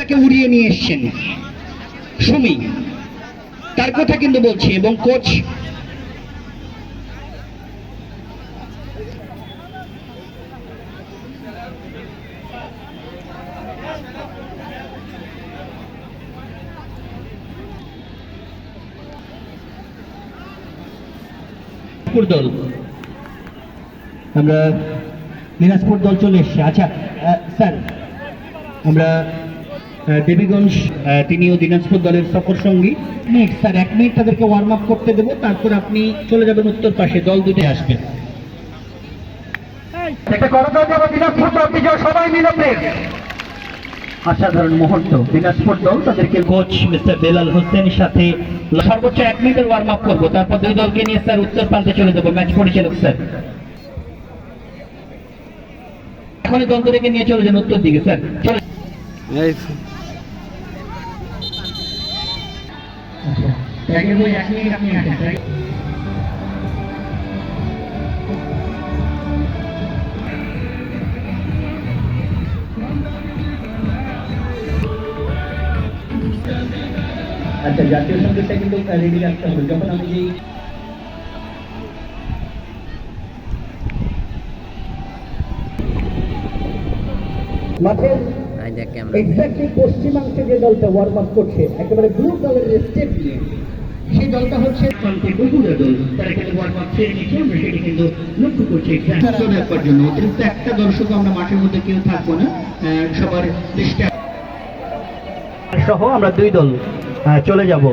তাকে উড়িয়ে নিয়ে এসছেন সুমি, তার কথা কিন্তু বলছি। এবং কোচ দল, আমরা দিনাজপুর দল চলে এসছে। আচ্ছা স্যার, আমরা দেবীগঞ্জ, তিনিও দিনাজপুর দলের সফর সঙ্গী। স্যার 1 মিনিট তাদেরকে ওয়ার্ম আপ করতে দেবো, তারপর আপনি চলে যাবেন উত্তর পাশে, দল দুটো আসবেন। সবাই মিলে অসাধারণ মুহূর্ত। দিনাজপুর দল তাদেরকে কোচ মিস্টার বেলাল হোসেনের সাথে সর্বোচ্চ 1 মিনিটের ওয়ার্ম আপ করবো, তারপর দুই দলকে নিয়ে স্যার উত্তর প্রান্তে চলে যাবো। ম্যাচ পরিচালক স্যার এখন দল দুটোকে নিয়ে চলে যান উত্তর দিকে স্যার। চলে আচ্ছা, জাতীয় সঙ্গীতটা কিন্তু রেডি রাখতে হবে। যখন আমি যেই মাঠের এক্স্যাক্টলি পশ্চিমাংশে যে দলটা ওয়ার্ম আপ করছে একেবারে ব্লু কালারের স্টেপ নিয়ে, সেই দলটা হচ্ছে বগুড়া দল। তারা কিন্তু ওয়ার্ম আপ ছেড়ে নিচ্ছে, আমরা সেটা কিন্তু লক্ষ্য করছি। রাখার জন্য অতিরিক্ত একটা দর্শক আমরা মাঠের মধ্যে কেউ থাকবো না, সবার চেষ্টা সহ আমরা দুই দল চলে যাব।